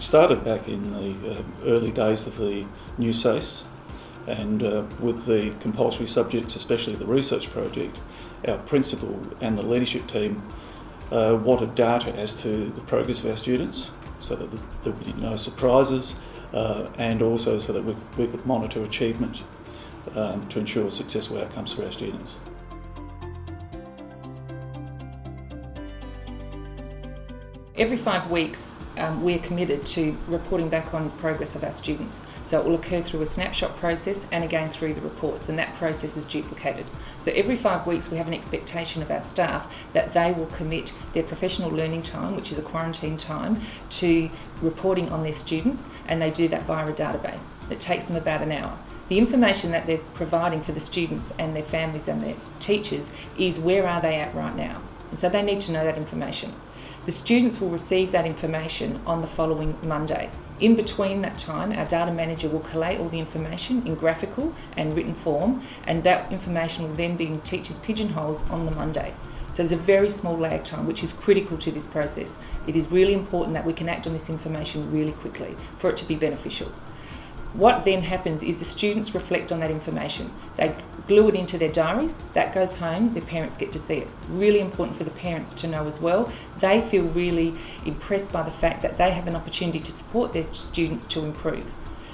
started back in the early days of the new SACE, and with the compulsory subjects, especially the research project, our principal and the leadership team wanted data as to the progress of our students, so that there would be no surprises, and also so that we could monitor achievement to ensure successful outcomes for our students. Every 5 weeks, we're committed to reporting back on progress of our students. So it will occur through a snapshot process and again through the reports, and that process is duplicated. So every 5 weeks we have an expectation of our staff that they will commit their professional learning time, which is a quarantine time, to reporting on their students, and they do that via a database. It takes them about an hour. The information that they're providing for the students and their families and their teachers is where are they at right now, and so they need to know that information. The students will receive that information on the following Monday. In between that time, our data manager will collate all the information in graphical and written form, and that information will then be in teachers' pigeonholes on the Monday. So there's a very small lag time, which is critical to this process. It is really important that we can act on this information really quickly for it to be beneficial. What then happens is the students reflect on that information. They glue it into their diaries, that goes home, their parents get to see it. Really important for the parents to know as well. They feel really impressed by the fact that they have an opportunity to support their students to improve.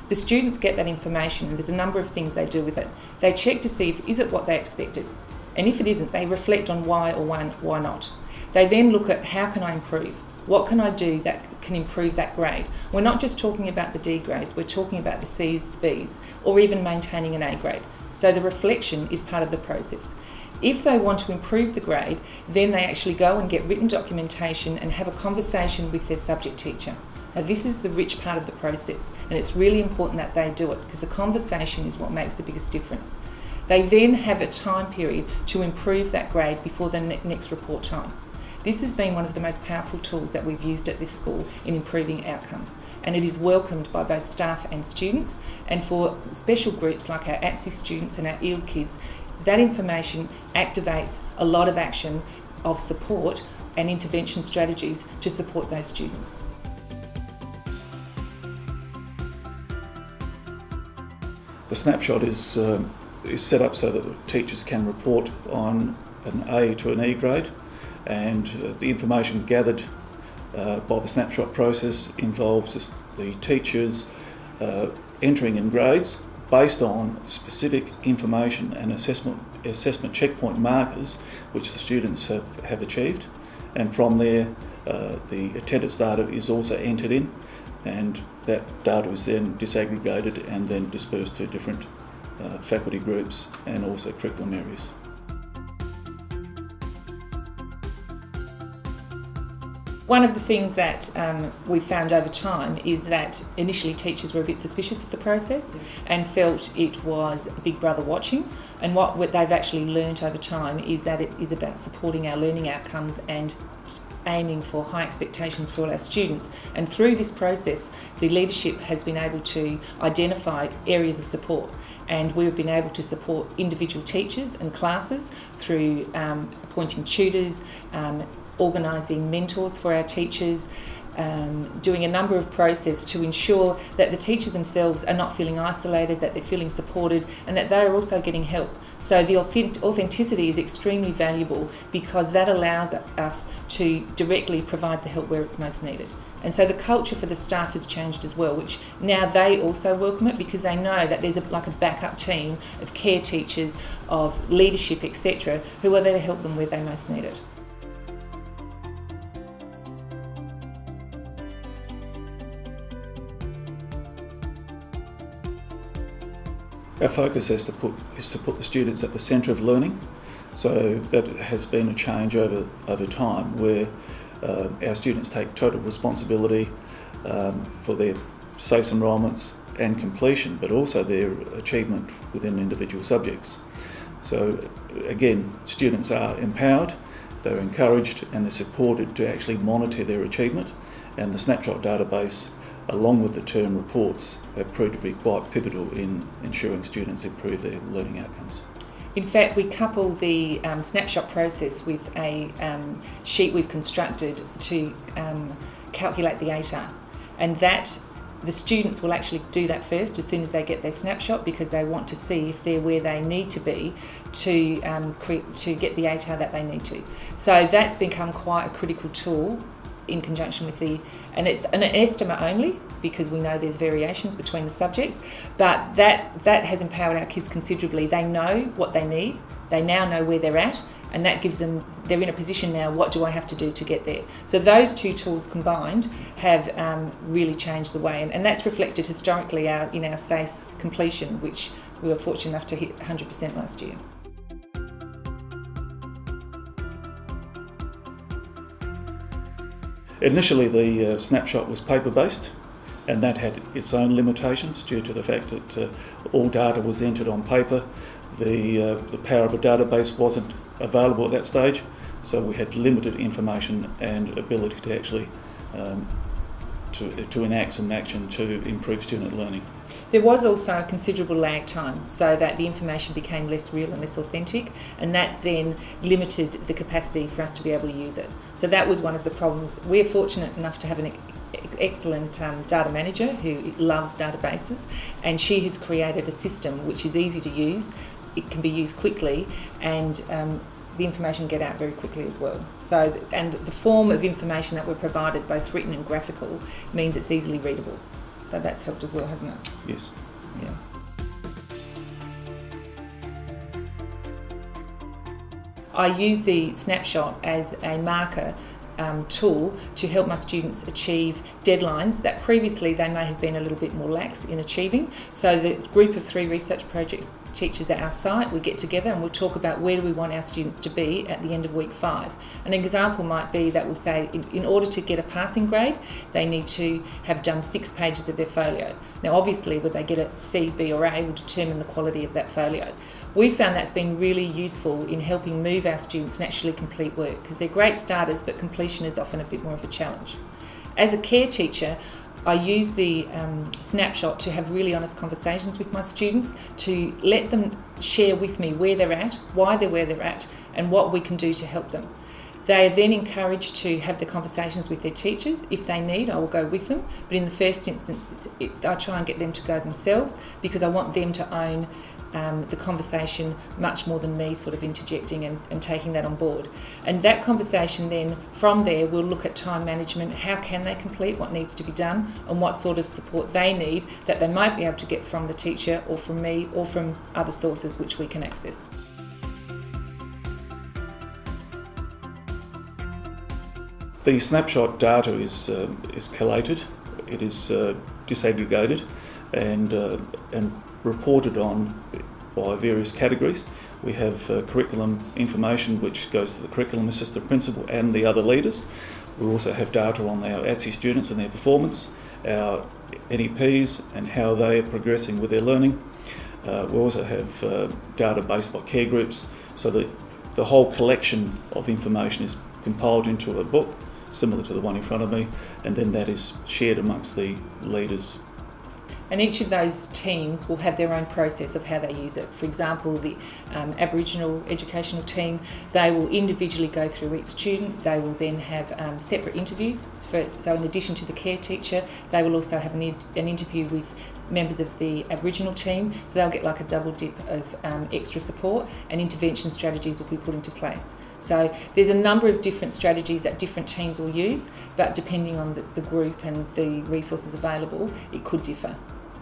The students get that information, and there's a number of things they do with it. They check to see if is it what they expected, and if it isn't, they reflect on why or why not. They then look at how can I improve? What can I do that can improve that grade? We're not just talking about the D grades, we're talking about the C's, the B's, or even maintaining an A grade. So the reflection is part of the process. If they want to improve the grade, then they actually go and get written documentation and have a conversation with their subject teacher. Now this is the rich part of the process, and it's really important that they do it because the conversation is what makes the biggest difference. They then have a time period to improve that grade before the next report time. This has been one of the most powerful tools that we've used at this school in improving outcomes, and it is welcomed by both staff and students, and for special groups like our ATSE students and our EELD kids, that information activates a lot of action of support and intervention strategies to support those students. The snapshot is set up so that the teachers can report on an A to an E grade, and the information gathered by the snapshot process involves the teachers entering in grades based on specific information and assessment checkpoint markers which the students have achieved, and from there the attendance data is also entered in, and that data is then disaggregated and then dispersed to different faculty groups and also curriculum areas. One of the things that we found over time is that initially teachers were a bit suspicious of the process and felt it was Big Brother watching, and what they've actually learnt over time is that it is about supporting our learning outcomes and aiming for high expectations for all our students. And through this process, the leadership has been able to identify areas of support, and we've been able to support individual teachers and classes through appointing tutors, organising mentors for our teachers, doing a number of processes to ensure that the teachers themselves are not feeling isolated, that they're feeling supported, and that they are also getting help. So the authenticity is extremely valuable because that allows us to directly provide the help where it's most needed. And so the culture for the staff has changed as well, which now they also welcome it because they know that there's like a backup team of care teachers, of leadership, etc., who are there to help them where they most need it. Our focus is to put the students at the centre of learning, so that has been a change over time where our students take total responsibility for their SACE enrolments and completion, but also their achievement within individual subjects. So again, students are empowered, they're encouraged and they're supported to actually monitor their achievement, and the snapshot database along with the term reports have proved to be quite pivotal in ensuring students improve their learning outcomes. In fact, we couple the snapshot process with a sheet we've constructed to calculate the ATAR. and that the students will actually do that first as soon as they get their snapshot, because they want to see if they're where they need to be to get the ATAR that they need to. So that's become quite a critical tool in conjunction with and it's an estimate only, because we know there's variations between the subjects, but that has empowered our kids considerably. They know what they need, they now know where they're at, and that gives them, they're in a position now, what do I have to do to get there? So those two tools combined have really changed the way, and that's reflected historically in our SACE completion, which we were fortunate enough to hit 100% last year. Initially, the snapshot was paper-based, and that had its own limitations due to the fact that all data was entered on paper. The power of a database wasn't available at that stage, so we had limited information and ability to actually to enact some action to improve student learning. There was also a considerable lag time, so that the information became less real and less authentic, and that then limited the capacity for us to be able to use it. So that was one of the problems. We're fortunate enough to have an excellent data manager who loves databases, and she has created a system which is easy to use, it can be used quickly, and the information get out very quickly as well. So, and the form of information that we're provided, both written and graphical, means it's easily readable. So that's helped as well, hasn't it? Yes. Yeah. I use the snapshot as a marker tool to help my students achieve deadlines that previously they may have been a little bit more lax in achieving. So the group of 3 research projects teachers at our site, we get together and we'll talk about where do we want our students to be at the end of week 5. An example might be that we'll say in order to get a passing grade, they need to have done 6 pages of their folio. Now obviously whether they get a C, B or A will determine the quality of that folio. We found that's been really useful in helping move our students to actually complete work, because they're great starters, but completion is often a bit more of a challenge. As a care teacher, I use the snapshot to have really honest conversations with my students, to let them share with me where they're at, why they're where they're at, and what we can do to help them. They are then encouraged to have the conversations with their teachers. If they need, I will go with them, but in the first instance, I try and get them to go themselves, because I want them to own the conversation much more than me sort of interjecting and taking that on board. And that conversation then, from there, we'll look at time management, how can they complete, what needs to be done, and what sort of support they need that they might be able to get from the teacher or from me or from other sources which we can access. The snapshot data is collated, it is disaggregated and reported on by various categories. We have curriculum information which goes to the curriculum assistant principal and the other leaders. We also have data on our ATSE students and their performance, our NEPs and how they are progressing with their learning. We also have data based by care groups, so that the whole collection of information is compiled into a book similar to the one in front of me, and then that is shared amongst the leaders. And each of those teams will have their own process of how they use it. For example, the Aboriginal educational team, they will individually go through each student. They will then have separate interviews. So in addition to the care teacher, they will also have an interview with members of the Aboriginal team. So they'll get like a double dip of extra support, and intervention strategies will be put into place. So there's a number of different strategies that different teams will use, but depending on the group and the resources available, it could differ.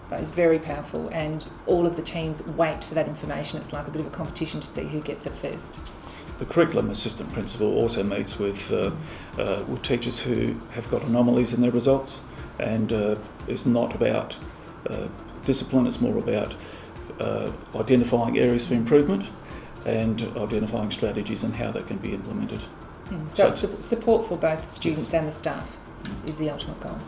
But it's very powerful, and all of the teams wait for that information. It's like a bit of a competition to see who gets it first. The curriculum assistant principal also meets with teachers who have got anomalies in their results, and it's not about discipline, it's more about identifying areas for improvement and identifying strategies and how they can be implemented. So it's support for both students and the staff is the ultimate goal.